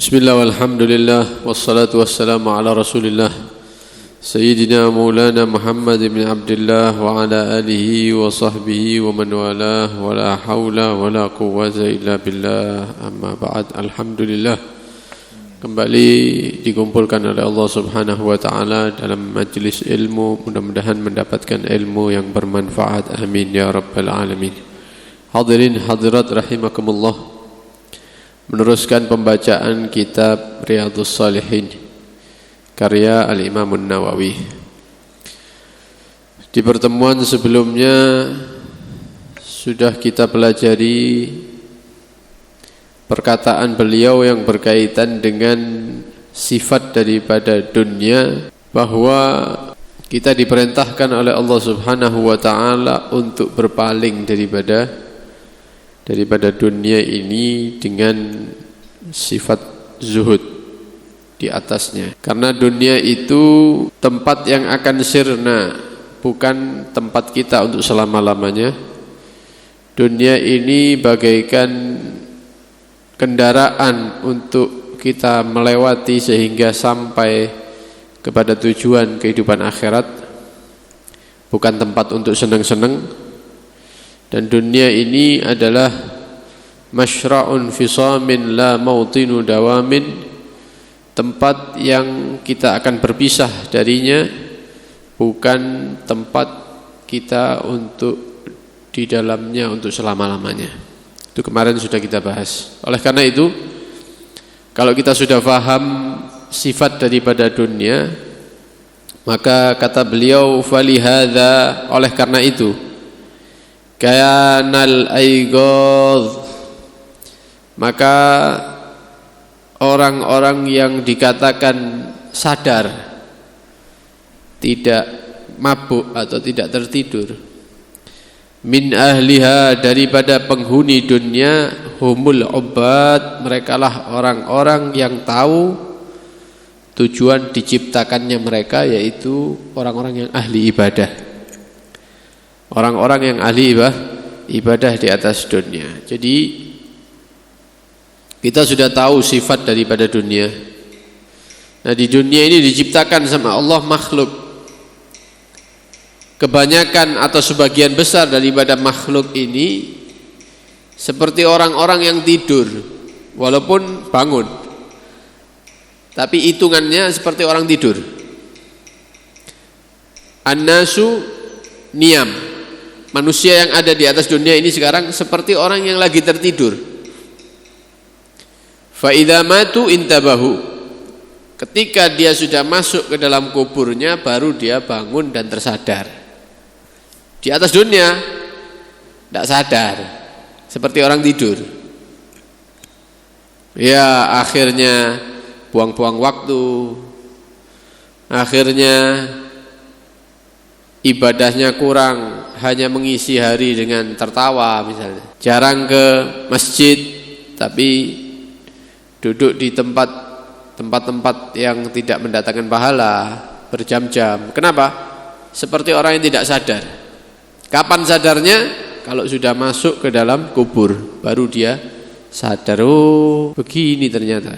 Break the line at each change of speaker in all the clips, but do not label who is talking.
Bismillah walhamdulillah wassalatu wassalamu ala rasulillah Sayyidina Maulana Muhammad bin Abdullah wa ala alihi wa sahbihi wa man walah wa la hawla wa la quwwata illa billah amma ba'd. Alhamdulillah, kembali dikumpulkan oleh Allah subhanahu wa ta'ala dalam majlis ilmu. Mudah-mudahan mendapatkan ilmu yang bermanfaat, amin ya rabbal alamin. Hadirin hadirat rahimakumullah, meneruskan pembacaan kitab Riyadhus Shalihin karya Al-Imam An-Nawawi. Di pertemuan sebelumnya sudah kita pelajari perkataan beliau yang berkaitan dengan sifat daripada dunia, bahwa kita diperintahkan oleh Allah Subhanahu wa taala untuk berpaling daripada dunia ini dengan sifat zuhud di atasnya. Karena dunia itu tempat yang akan sirna, bukan tempat kita untuk selama-lamanya. Dunia ini bagaikan kendaraan untuk kita melewati sehingga sampai kepada tujuan kehidupan akhirat, bukan tempat untuk senang-senang. Dan dunia ini adalah masyra'un fisamin la mautinu dawamin, tempat yang kita akan berpisah darinya, bukan tempat kita untuk di dalamnya untuk selama-lamanya. Itu kemarin sudah kita bahas. Oleh karena itu, kalau kita sudah paham sifat daripada dunia, maka kata beliau, falihadza, oleh karena itu, kanal aigaz, maka orang-orang yang dikatakan sadar, tidak mabuk atau tidak tertidur, min ahliha, daripada penghuni dunia, humul ubad, merekalah orang-orang yang tahu tujuan diciptakannya mereka, yaitu orang-orang yang ahli ibadah. Orang-orang yang ahli ibadah di atas dunia. Jadi kita sudah tahu sifat daripada dunia. Nah, di dunia ini diciptakan sama Allah makhluk. Kebanyakan atau sebagian besar daripada makhluk ini seperti orang-orang yang tidur, walaupun bangun, tapi hitungannya seperti orang tidur. An-nasu niyam, manusia yang ada di atas dunia ini sekarang seperti orang yang lagi tertidur. Fa idza matu intabahu, ketika dia sudah masuk ke dalam kuburnya baru dia bangun dan tersadar. Di atas dunia tidak sadar, seperti orang tidur. Ya, akhirnya buang-buang waktu, akhirnya ibadahnya kurang, hanya mengisi hari dengan tertawa misalnya. Jarang ke masjid, tapi duduk di tempat-tempat yang tidak mendatangkan pahala berjam-jam. Kenapa? Seperti orang yang tidak sadar. Kapan sadarnya? Kalau sudah masuk ke dalam kubur, baru dia sadar, oh begini ternyata.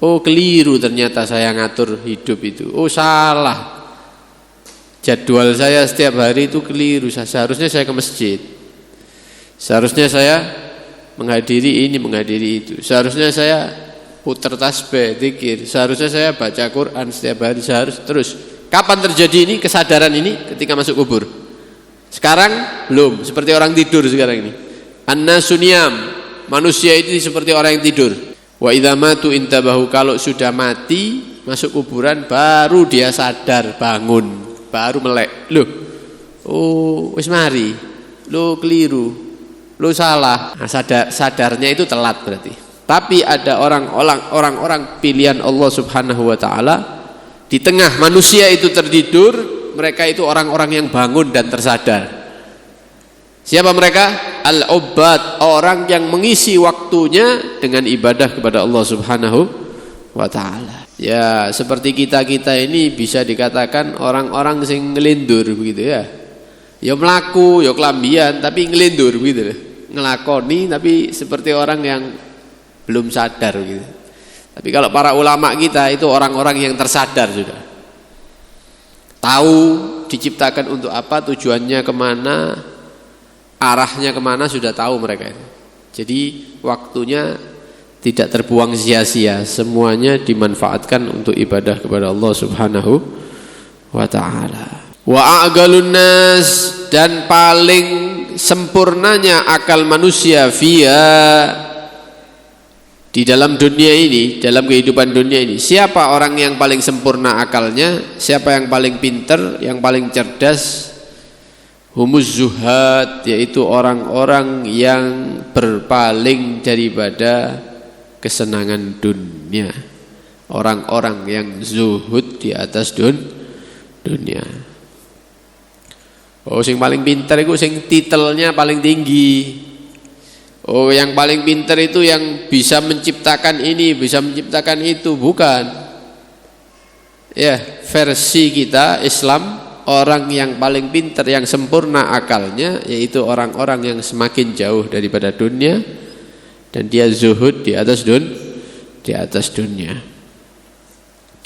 Oh keliru ternyata saya ngatur hidup itu. Oh salah, jadwal saya setiap hari itu keliru. Seharusnya saya ke masjid, seharusnya saya menghadiri ini, menghadiri itu, seharusnya saya putar tasbih, zikir, seharusnya saya baca Quran setiap hari, terus. Kapan terjadi ini kesadaran ini? Ketika masuk kubur. Sekarang belum, seperti orang tidur sekarang ini. An-nasu niyam, manusia itu seperti orang yang tidur. Wa idza matu intabahu, kalau sudah mati masuk kuburan baru dia sadar, bangun, baru melek. Loh, oh wis mari, lo keliru, lo salah. Nah, sadarnya itu telat berarti. Tapi ada orang-orang pilihan Allah Subhanahu wa taala, di tengah manusia itu tertidur, mereka itu orang-orang yang bangun dan tersadar. Siapa mereka? Al-ubbad, orang yang mengisi waktunya dengan ibadah kepada Allah Subhanahu wa taala. Ya, seperti kita ini bisa dikatakan orang-orang sing ngelindur begitu ya. Ya melaku, ya kelambian, tapi ngelindur begitu. Ngelakoni tapi seperti orang yang belum sadar gitu. Tapi kalau para ulama kita itu orang-orang yang tersadar sudah, tahu diciptakan untuk apa, tujuannya kemana, arahnya kemana, sudah tahu mereka itu. Jadi waktunya tidak terbuang sia-sia, semuanya dimanfaatkan untuk ibadah kepada Allah Subhanahu wa ta'ala. Wa a'galun nas, dan paling sempurnanya akal manusia di dalam dunia ini, dalam kehidupan dunia ini. Siapa orang yang paling sempurna akalnya? Siapa yang paling pinter, yang paling cerdas? Humuz zuhad, yaitu orang-orang yang berpaling daripada kesenangan dunia. Orang-orang yang zuhud di atas dunia. Oh, sing paling pinter itu sing titelnya paling tinggi. Oh, yang paling pinter itu yang bisa menciptakan ini, bisa menciptakan itu, bukan. Ya, versi kita Islam, orang yang paling pinter, yang sempurna akalnya, yaitu orang-orang yang semakin jauh daripada dunia dan dia zuhud di atas dunia.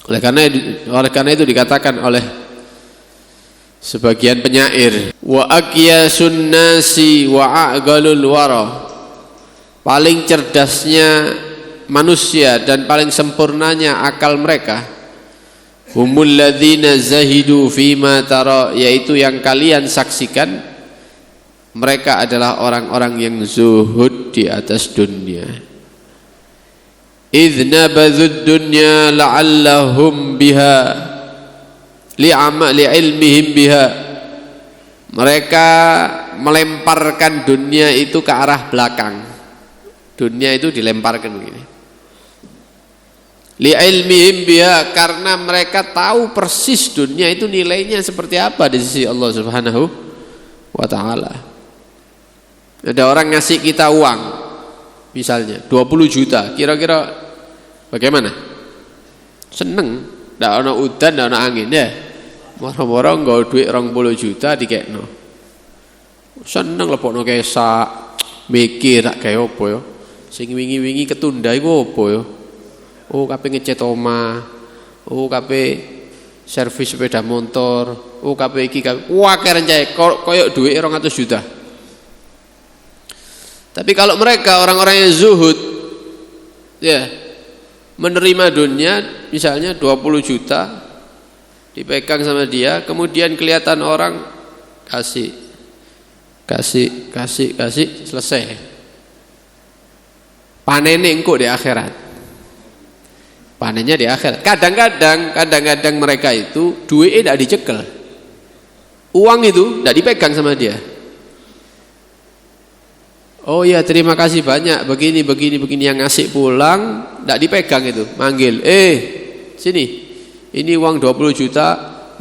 Oleh karena itu dikatakan oleh sebagian penyair, wa aqyasun nasi wa aqgalul wara, paling cerdasnya manusia dan paling sempurnanya akal mereka, humul ladzina zahidu fima tara, yaitu yang kalian saksikan, mereka adalah orang-orang yang zuhud di atas dunia. Idz nabadzud dunya la'allahum biha li'ilmihim biha, mereka melemparkan dunia itu ke arah belakang. Dunia itu dilemparkan begini. Li'ilmihim biha, karena mereka tahu persis dunia itu nilainya seperti apa di sisi Allah Subhanahu wa ta'ala. Ada orang ngasih kita uang, misalnya 20 juta, kira-kira bagaimana? Seneng, ndak ana udan, ndak ana angin ya. Moro-moro nggo duit 20 juta dikekno. Seneng lebokno kesak, mikir tak gawe apa ya. Sing wingi-wingi ketunda iku apa ya? Oh, kabeh ngecat omah. Oh, kabeh servis sepeda motor. Oh, kabeh iki akeh rencane koyo duit 200 juta. Tapi kalau mereka orang-orang yang zuhud, ya, menerima dunia, misalnya 20 juta dipegang sama dia, kemudian kelihatan orang kasih, selesai. Panennya engkau di akhirat. Panennya di akhirat. Kadang-kadang mereka itu duitnya tidak dicekel. Uang itu tidak dipegang sama dia. Oh ya, terima kasih banyak, begini yang ngasih pulang, tidak dipegang itu, manggil, sini, ini uang 20 juta,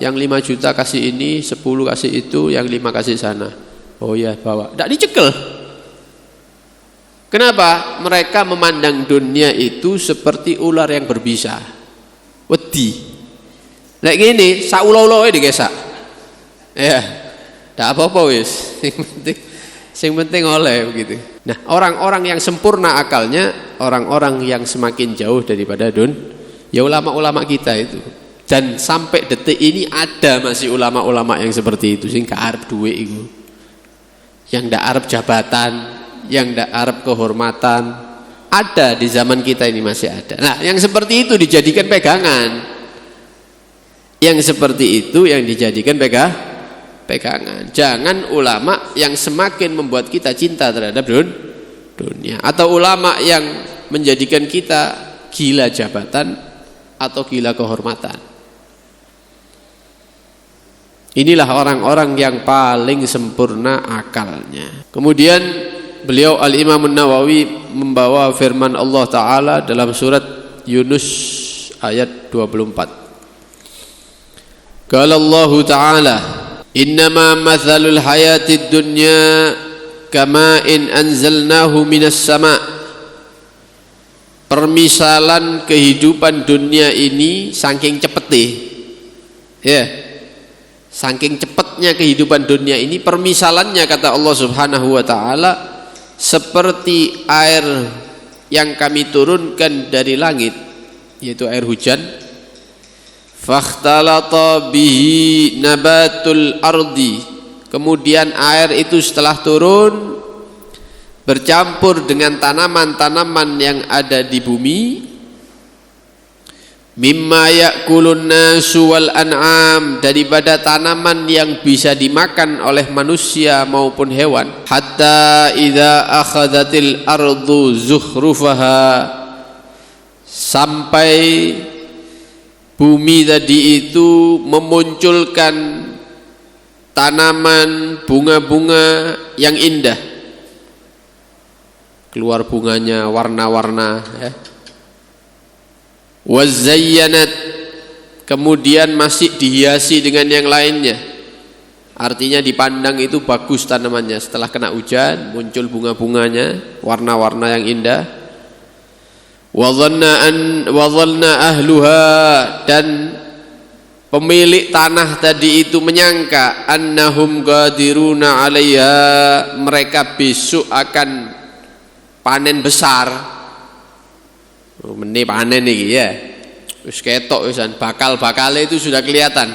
yang 5 juta kasih ini, 10 kasih itu, yang 5 kasih sana. Oh ya, bawa, tidak dicekel. Kenapa? Mereka memandang dunia itu seperti ular yang berbisa, wedi. Nah gini, saulau-ulau digesak, ya, tidak apa-apa wis, yang penting oleh begitu. Nah, orang-orang yang sempurna akalnya, orang-orang yang semakin jauh daripada ya ulama-ulama kita itu. Dan sampai detik ini ada masih ulama-ulama yang seperti itu, sing gak arep duit itu, yang ndak arep jabatan, yang ndak arep kehormatan, ada di zaman kita ini masih ada. Nah, yang seperti itu dijadikan pegangan. Yang seperti itu yang dijadikan pegangan. Jangan ulama yang semakin membuat kita cinta terhadap dunia, atau ulama yang menjadikan kita gila jabatan atau gila kehormatan. Inilah orang-orang yang paling sempurna akalnya. Kemudian beliau Al-Imam An-Nawawi membawa firman Allah Ta'ala dalam surat Yunus ayat 24. Qala Allah Ta'ala, innama mathalul hayatid dunya kama'in anzalnahu minas sama'. Permisalan kehidupan dunia ini saking cepetnya, ya, saking cepatnya kehidupan dunia ini, permisalannya kata Allah Subhanahu wa ta'ala seperti air yang kami turunkan dari langit yaitu air hujan. Fakhtalata bihi nabatul ardi, kemudian air itu setelah turun bercampur dengan tanaman-tanaman yang ada di bumi. Mimma ya'kulun nasu wal an'am, daripada tanaman yang bisa dimakan oleh manusia maupun hewan. Hatta idza akhadhatil ardu zukhrufaha, sampai bumi tadi itu memunculkan tanaman bunga-bunga yang indah, keluar bunganya warna-warna ya. Wazayyanat, kemudian masih dihiasi dengan yang lainnya, artinya dipandang itu bagus tanamannya. Setelah kena hujan muncul bunga-bunganya, warna-warna yang indah. Wa dhanna ahluha, dan pemilik tanah tadi itu menyangka annahum qadiruna 'alaiha, mereka besok akan panen besar. Meni panen iki ya. Wis ketok wisan, bakal-bakale itu sudah kelihatan.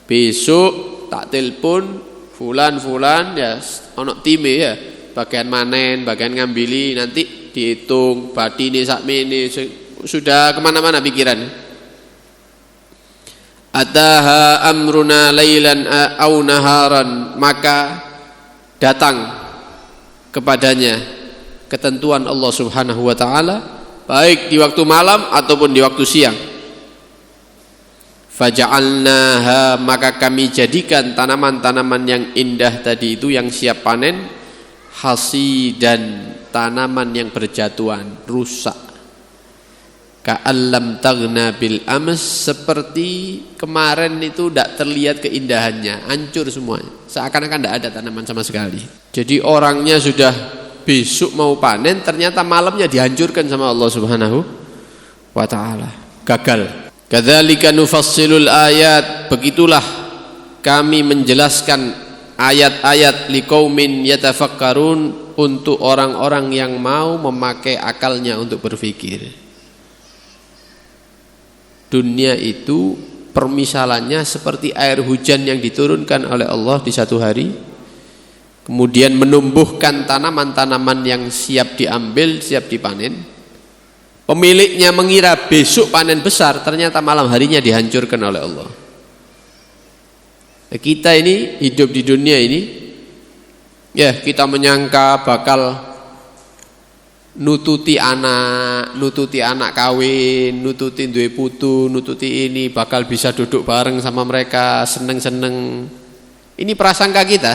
Besok tak telepon fulan ya, ono time ya, bagian manen, bagian ngambili, nanti dihitung badine sakmene, sudah kemana-mana pikiran. Ataha amruna lailan au naharan, maka datang kepadanya ketentuan Allah Subhanahu wa taala, baik di waktu malam ataupun di waktu siang. Faja'alnaha, maka kami jadikan tanaman-tanaman yang indah tadi itu yang siap panen, hasidan, tanaman yang berjatuhan, rusak. Ka'allam taghna bil ams, seperti kemarin itu tidak terlihat keindahannya, hancur semuanya, seakan-akan tidak ada tanaman sama sekali. Jadi orangnya sudah besok mau panen, ternyata malamnya dihancurkan sama Allah Subhanahu wa taala, gagal. Kadzalika nufassilul ayat, begitulah kami menjelaskan ayat-ayat liqaumin yatafakkarun, untuk orang-orang yang mau memakai akalnya untuk berpikir. Dunia itu permisalannya seperti air hujan yang diturunkan oleh Allah di satu hari, kemudian menumbuhkan tanaman-tanaman yang siap diambil, siap dipanen. Pemiliknya mengira besok panen besar, ternyata malam harinya dihancurkan oleh Allah. Kita ini hidup di dunia ini, ya kita menyangka bakal nututi anak kawin, nututi duwe putu, nututi ini, bakal bisa duduk bareng sama mereka, seneng-seneng. Ini prasangka kita.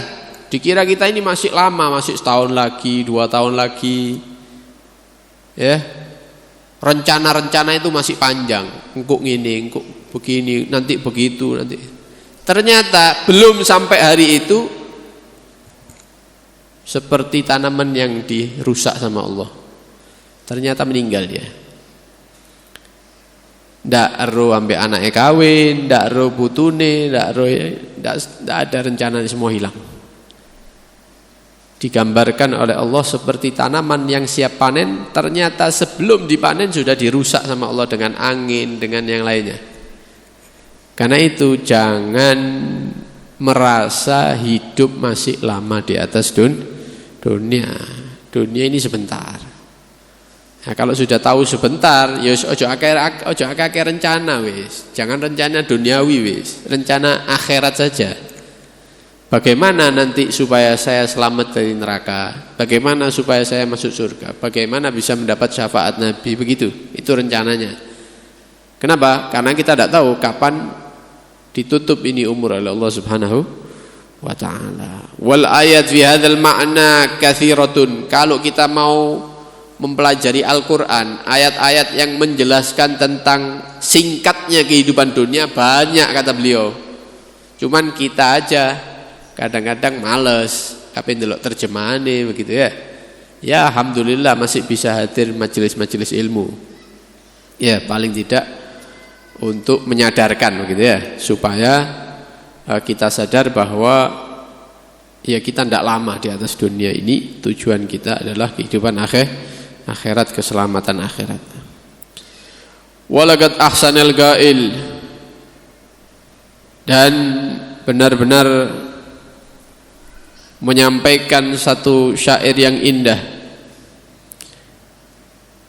Dikira kita ini masih lama, masih setahun lagi, 2 tahun lagi, ya. Rencana-rencana itu masih panjang. Engkuk ngini, engkuk begini, nanti begitu, nanti. Ternyata belum sampai hari itu, seperti tanaman yang dirusak sama Allah, ternyata meninggal dia. Ndak ero ambek anake kawin, ndak ero putune, ndak ada rencana, semua hilang. Digambarkan oleh Allah seperti tanaman yang siap panen, ternyata sebelum dipanen sudah dirusak sama Allah dengan angin, dengan yang lainnya. Karena itu jangan merasa hidup masih lama di atas dunia. Dunia ini sebentar. Nah, kalau sudah tahu sebentar, ya ojo akeh rencana wis. Jangan rencana duniawi wis, rencana akhirat saja. Bagaimana nanti supaya saya selamat dari neraka? Bagaimana supaya saya masuk surga? Bagaimana bisa mendapat syafaat Nabi? Begitu, itu rencananya. Kenapa? Karena kita tidak tahu kapan ditutup ini umur oleh Allah Subhanahu wa ta'ala. Wal ayat fi hadzal ma'na katsiratun. Kalau kita mau mempelajari Al-Qur'an, ayat-ayat yang menjelaskan tentang singkatnya kehidupan dunia banyak, kata beliau. Cuman kita aja kadang-kadang males apa ndelok terjemahane begitu ya. Ya alhamdulillah masih bisa hadir majelis-majelis ilmu. Ya paling tidak untuk menyadarkan begitu ya, supaya kita sadar bahwa ya kita tidak lama di atas dunia ini. Tujuan kita adalah kehidupan akhirat, keselamatan akhirat. Walaqad ahsanal gail, dan benar-benar menyampaikan satu syair yang indah.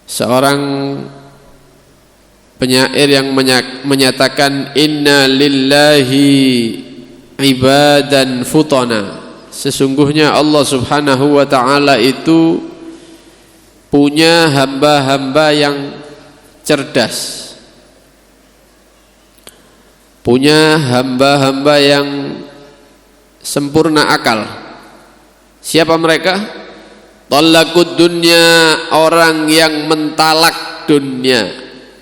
Seorang penyair yang menyatakan inna lillahi ibadan futana, sesungguhnya Allah Subhanahu wa ta'ala itu punya hamba-hamba yang cerdas, punya hamba-hamba yang sempurna akal. Siapa mereka? Talaqud dunya, orang yang mentalak dunia,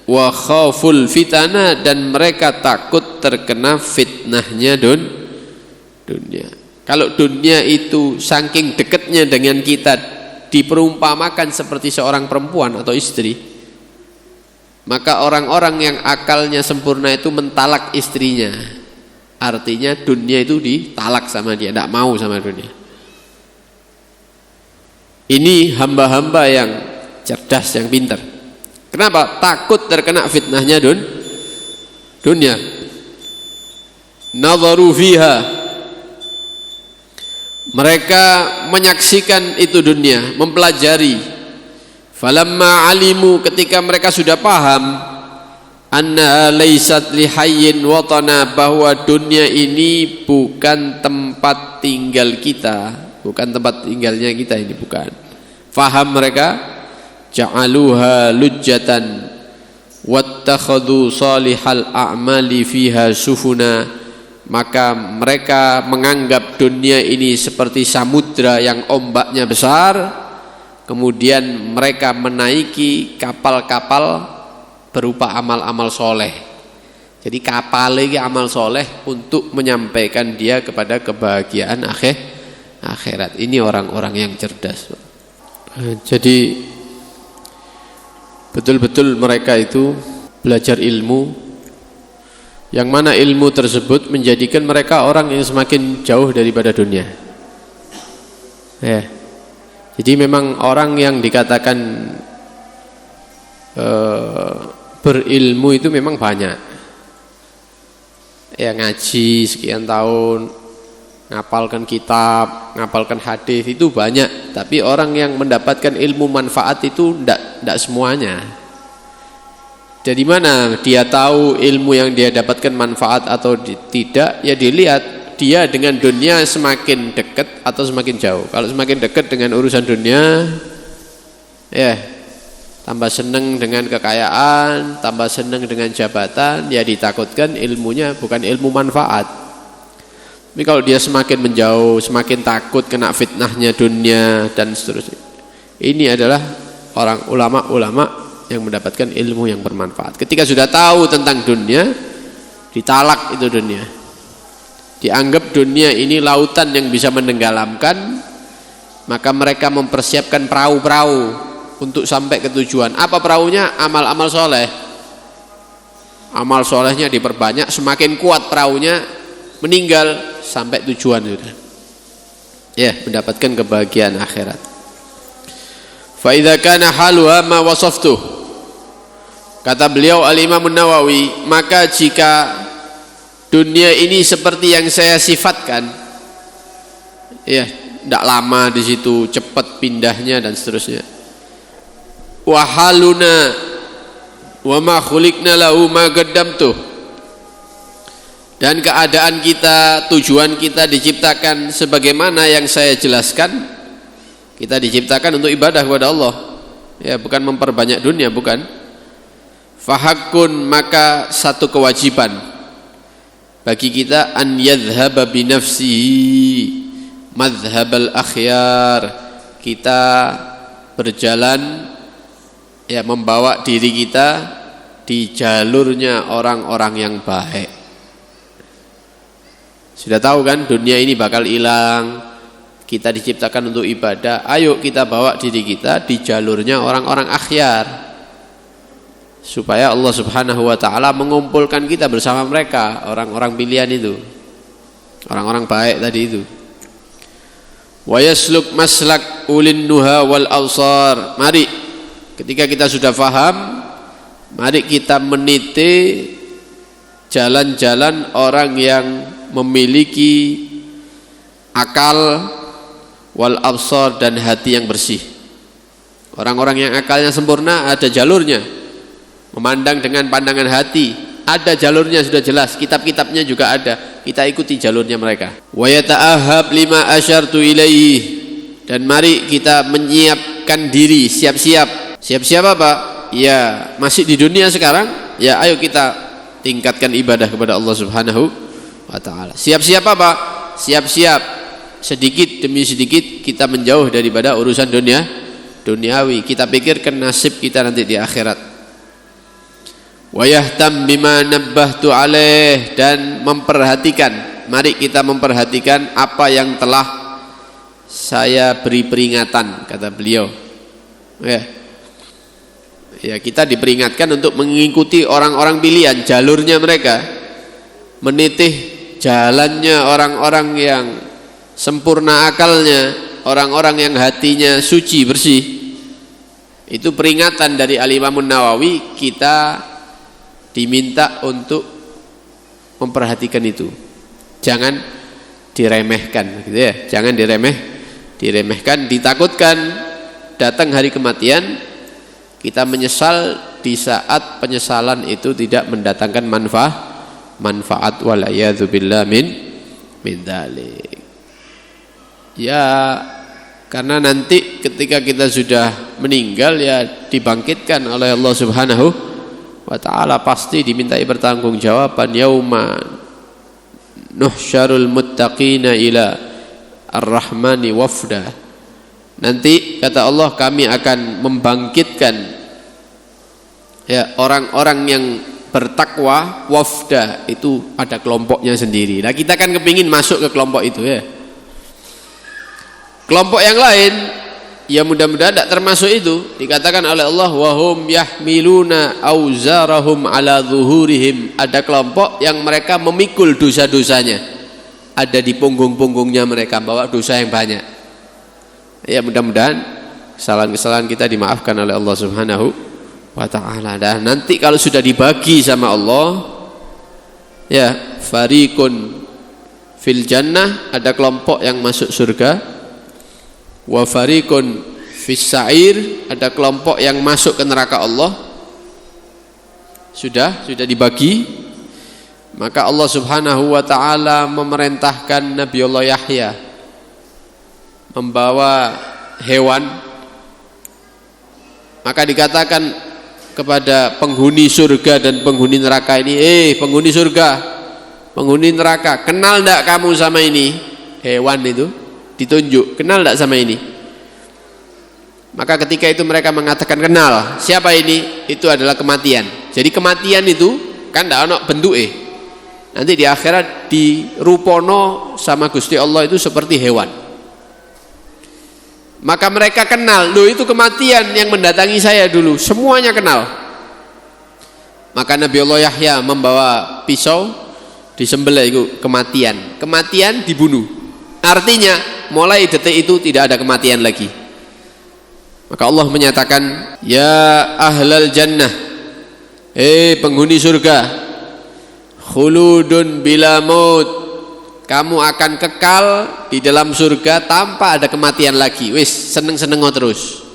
wa khaful fitana, dan mereka takut terkena fitnahnya dunia. Kalau dunia itu saking dekatnya dengan kita diperumpamakan seperti seorang perempuan atau istri, maka orang-orang yang akalnya sempurna itu mentalak istrinya. Artinya dunia itu ditalak sama dia, tidak mau sama dunia. Ini hamba-hamba yang cerdas, yang pintar. Kenapa? Takut terkena fitnahnya dunia. Nadharu fiha, mereka menyaksikan itu dunia, mempelajari. Falamma alimu, ketika mereka sudah paham, anna laysat lihayyin watana, bahwa dunia ini bukan tempat tinggal kita, bukan tempat tinggalnya kita ini, bukan. Faham mereka, ja'aluha lujjatan wattakhadhu salihal a'mali fiha sufuna, maka mereka menganggap dunia ini seperti samudra yang ombaknya besar. Kemudian mereka menaiki kapal-kapal berupa amal-amal soleh. Jadi kapal ini amal soleh untuk menyampaikan dia kepada kebahagiaan akhirat. Ini orang-orang yang cerdas. Jadi betul-betul mereka itu belajar ilmu, yang mana ilmu tersebut menjadikan mereka orang yang semakin jauh daripada dunia. Jadi memang orang yang dikatakan berilmu itu memang banyak. Ya, ngaji sekian tahun, ngapalkan kitab, ngapalkan hadis itu banyak. Tapi orang yang mendapatkan ilmu manfaat itu tidak semuanya. Dari mana dia tahu ilmu yang dia dapatkan manfaat atau tidak? Ya dilihat dia dengan dunia semakin dekat atau semakin jauh. Kalau semakin dekat dengan urusan dunia, ya tambah senang dengan kekayaan, tambah senang dengan jabatan, ya ditakutkan ilmunya bukan ilmu manfaat. Tapi kalau dia semakin menjauh, semakin takut kena fitnahnya dunia dan seterusnya, ini adalah orang ulama-ulama yang mendapatkan ilmu yang bermanfaat. Ketika sudah tahu tentang dunia, ditalak itu dunia. Dianggap dunia ini lautan yang bisa menenggelamkan, maka mereka mempersiapkan perahu-perahu untuk sampai ke tujuan. Apa perahunya? Amal-amal soleh. Amal solehnya diperbanyak, semakin kuat perahunya, meninggal sampai tujuan sudah. Ya, mendapatkan kebahagiaan akhirat. Fa idza kana haluha ma wasaftuh, kata beliau Al-Imam An-Nawawi, maka jika dunia ini seperti yang saya sifatkan, ya tidak lama di situ, cepat pindahnya dan seterusnya. Wahaluna wa ma khuliqna lahu ma qaddamtuh, dan keadaan kita, tujuan kita diciptakan sebagaimana yang saya jelaskan. Kita diciptakan untuk ibadah kepada Allah, ya bukan memperbanyak dunia, bukan. Fahakun, maka satu kewajiban bagi kita, an yadhhaba bi nafsihi madhhabal akhyar, kita berjalan, ya membawa diri kita di jalurnya orang-orang yang baik. Sudah tahu kan dunia ini bakal hilang, kita diciptakan untuk ibadah, ayo kita bawa diri kita di jalurnya orang-orang akhyar, supaya Allah Subhanahu wa ta'ala mengumpulkan kita bersama mereka, orang-orang pilihan itu, orang-orang baik tadi itu. Wa yasluk maslak ulin nuha wal awsar, mari ketika kita sudah faham Mari kita meniti jalan-jalan orang yang memiliki akal wal absar dan hati yang bersih. Orang-orang yang akalnya sempurna ada jalurnya, memandang dengan pandangan hati, ada jalurnya sudah jelas, kitab-kitabnya juga ada, kita ikuti jalurnya mereka. Wa yata'ahhab lima asyartu ilaihi, dan mari kita menyiapkan diri, siap-siap. Siap-siap apa? Ya masih di dunia sekarang, ya ayo kita tingkatkan ibadah kepada Allah Subhanahu wa ta'ala. Siap-siap apa? Siap-siap sedikit demi sedikit kita menjauh daripada urusan duniawi. Kita pikirkan nasib kita nanti di akhirat. Wa yahtam bima nabbahtu alaih, dan memperhatikan, mari kita memperhatikan apa yang telah saya beri peringatan, kata beliau. Ya, kita diperingatkan untuk mengikuti orang-orang pilihan, jalurnya mereka, menitih jalannya orang-orang yang sempurna akalnya, orang-orang yang hatinya suci bersih. Itu peringatan dari Al-Imam Nawawi, kita diminta untuk memperhatikan itu. Jangan diremehkan, gitu ya. Jangan diremehkan, ditakutkan datang hari kematian kita menyesal di saat penyesalan itu tidak mendatangkan manfaat walayadzu billah min dzalik. Ya, karena nanti ketika kita sudah meninggal ya dibangkitkan oleh Allah Subhanahu wa ta'ala, pasti dimintai pertanggungjawaban. Yauma nuhsyarul muttaqina ila ar-rahmani wafda. Nanti kata Allah, kami akan membangkitkan ya orang-orang yang bertakwa, wafda, itu ada kelompoknya sendiri. Nah, kita kan kepingin masuk ke kelompok itu ya. Kelompok yang lain ya mudah-mudahan tidak termasuk itu. Dikatakan oleh Allah, wahum yahmiluna auzarahum ala zuhurihim. Ada kelompok yang mereka memikul dosa-dosanya, ada di punggung-punggungnya mereka, bawa dosa yang banyak. Ya mudah-mudahan kesalahan-kesalahan kita dimaafkan oleh Allah Subhanahu wa ta'ala. Dan nanti kalau sudah dibagi sama Allah, ya fariqun fil jannah, ada kelompok yang masuk surga, wa fariqun fis sa'ir, ada kelompok yang masuk ke neraka Allah. Sudah dibagi. Maka Allah Subhanahu wa ta'ala memerintahkan Nabi Allah Yahya membawa hewan. Maka dikatakan kepada penghuni surga dan penghuni neraka ini, penghuni surga, penghuni neraka, kenal enggak kamu sama ini? Hewan itu ditunjuk, kenal enggak sama ini? Maka ketika itu mereka mengatakan kenal. Siapa ini? Itu adalah kematian. Jadi kematian itu kan enggak ono bentuke. Nanti di akhirat dirupono sama Gusti Allah itu seperti hewan. Maka mereka kenal, loh itu kematian yang mendatangi saya dulu. Semuanya kenal. Maka Nabi Allah Yahya membawa pisau, disembelih itu kematian. Kematian dibunuh. Artinya mulai detik itu tidak ada kematian lagi. Maka Allah menyatakan, ya ahlal jannah, penghuni surga, khuludun bila maut, kamu akan kekal di dalam surga tanpa ada kematian lagi. Wis seneng-seneng terus.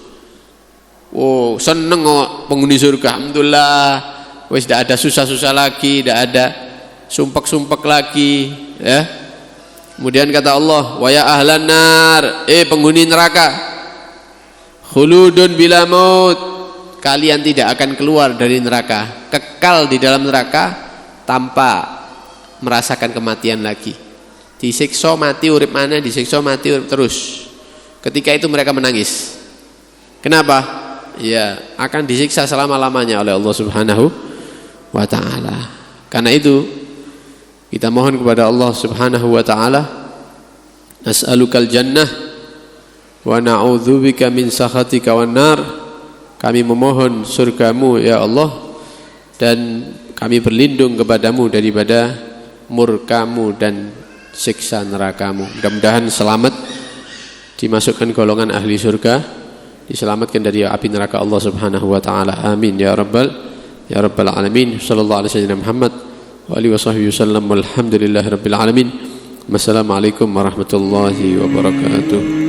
Wow, seneng penghuni surga. Alhamdulillah. Wis tidak ada susah-susah lagi, tidak ada sumpek-sumpek lagi, ya. Kemudian kata Allah, wa ya ahlan nar, penghuni neraka, khuludun bila maut, kalian tidak akan keluar dari neraka, kekal di dalam neraka tanpa merasakan kematian lagi. Disiksa mati urip mana, disiksa mati urip terus. Ketika itu mereka menangis. Kenapa? Ya akan disiksa selama-lamanya oleh Allah Subhanahu wa ta'ala. Karena itu kita mohon kepada Allah Subhanahu wa ta'ala, nas'alukal jannah wa na'udzubika min sakhatika wan nar. Kami memohon surgamu ya Allah, dan kami berlindung kepadamu daripada murkamu dan siksa nerakamu. Mudah-mudahan selamat, dimasukkan golongan ahli surga, diselamatkan dari api neraka Allah Subhanahu wa ta'ala. Amin ya rabbal ya rabbal alamin. Sallallahu alaihi wasallam Muhammad wa alihi washabbihi wasallam walhamdulillahi rabbil alamin. Wassalamualaikum warahmatullahi wabarakatuh.